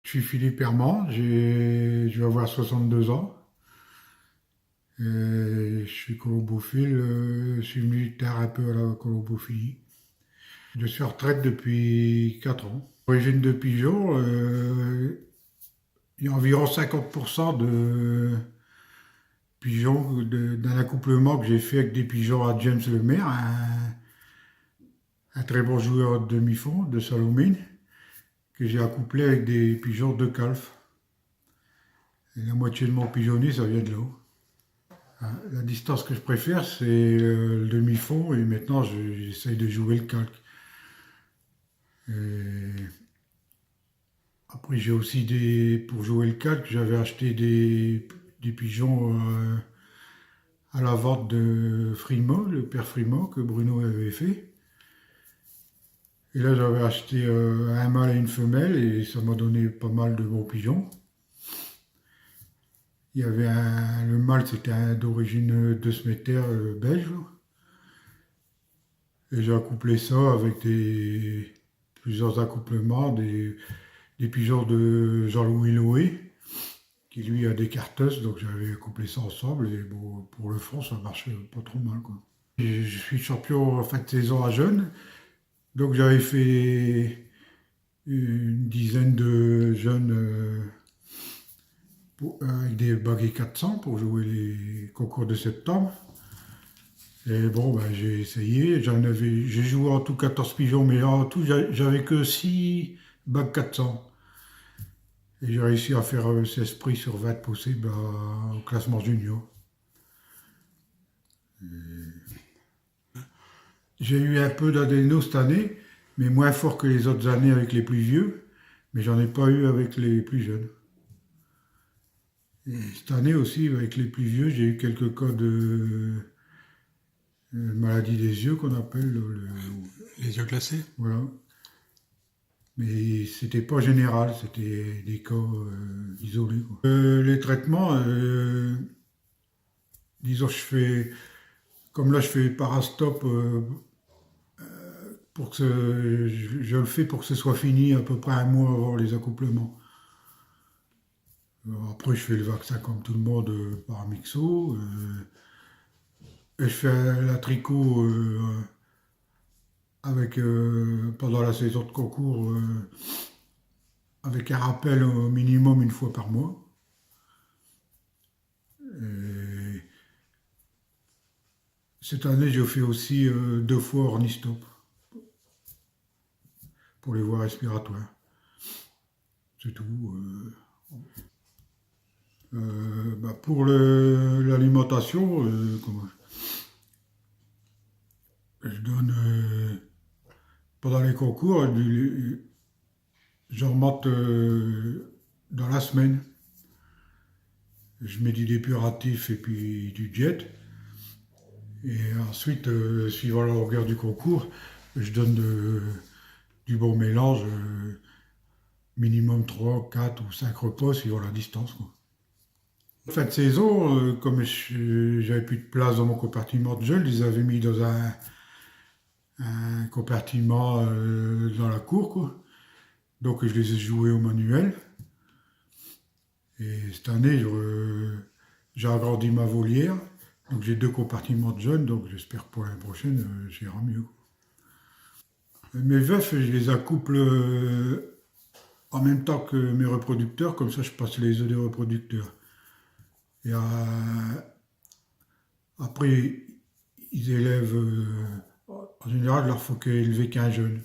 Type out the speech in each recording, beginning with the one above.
Je suis Philippe Herman, je vais avoir 62 ans. Je suis colobophile, je suis militaire un peu à la colobophilie. Je suis en retraite depuis 4 ans. Origine de pigeon, il y a environ 50% de pigeons d'un accouplement que j'ai fait avec des pigeons à James Lemaire, un très bon joueur de demi-fond de Salomine, que j'ai accouplé avec des pigeons de calf. Et la moitié de mon pigeonnier, ça vient de là. La distance que je préfère, c'est le demi-fond et maintenant j'essaye de jouer le calque. Et après, j'ai aussi pour jouer le calque, j'avais acheté des pigeons à la vente de Frimo, le père Frimo que Bruno avait fait. Et là, j'avais acheté un mâle et une femelle et ça m'a donné pas mal de bons pigeons. Il y avait le mâle, c'était d'origine de Smetter belge. Et j'ai accouplé ça avec plusieurs accouplements, des pigeons de Jean-Louis Loé, qui lui a des carteuses, donc j'avais accouplé ça ensemble, et bon, pour le fond, ça marchait pas trop mal, quoi. Et je suis champion en fin de saison à jeunes, donc j'avais fait une dizaine de jeunes avec des baguets 400 pour jouer les concours de septembre. Et bon, ben, j'ai essayé, j'ai joué en tout 14 pigeons, mais en tout, j'avais que 6 bagues 400. Et j'ai réussi à faire 16 prix sur 20 possibles au classement junior. J'ai eu un peu d'adéno cette année, mais moins fort que les autres années avec les plus vieux, mais j'en ai pas eu avec les plus jeunes. Et cette année aussi, avec les plus vieux, j'ai eu quelques cas de maladie des yeux qu'on appelle Les yeux glacés. voilà. Mais c'était pas général, c'était des cas isolés, quoi. Les traitements, disons, comme là je fais parastop, je le fais pour que ce soit fini à peu près un mois avant les accouplements. Alors après, je fais le vaccin comme tout le monde par mixo. Et je fais la tricot pendant la saison de concours avec un rappel au minimum une fois par mois. Et cette année, je fais aussi 2 fois ornistop pour les voies respiratoires. C'est tout. Pour l'alimentation, je donne pendant les concours, je remonte dans la semaine. Je mets du dépuratif et puis du jet. Et ensuite, suivant la longueur du concours, je donne du bon mélange, minimum 3, 4 ou 5 repas suivant la distance, quoi. Fin de saison, comme j'avais plus de place dans mon compartiment de gel, ils avaient mis dans un compartiment dans la cour, quoi. Donc je les ai joués au manuel. Et cette année, j'ai agrandi ma volière. Donc j'ai 2 compartiments de jeunes, donc j'espère que pour l'année prochaine, j'irai mieux. Mes veufs, je les accouple en même temps que mes reproducteurs, comme ça je passe les œufs des reproducteurs. Et après, ils élèvent, en général, il leur faut qu'élever qu'un jeune.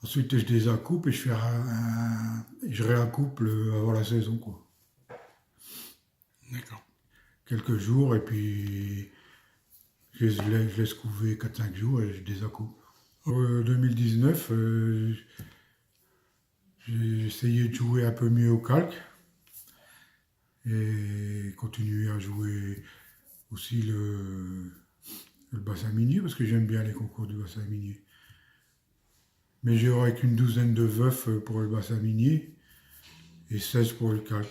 Ensuite, je les accoupe et je réaccouple avant la saison, quoi. D'accord. Quelques jours et puis je laisse couver 4-5 jours et je désaccoupe. En 2019, j'ai essayé de jouer un peu mieux au calque et continuer à jouer aussi le bassin minier parce que j'aime bien les concours du bassin minier. Mais j'aurai qu'une douzaine de veufs pour le bassin minier et 16 pour le calque.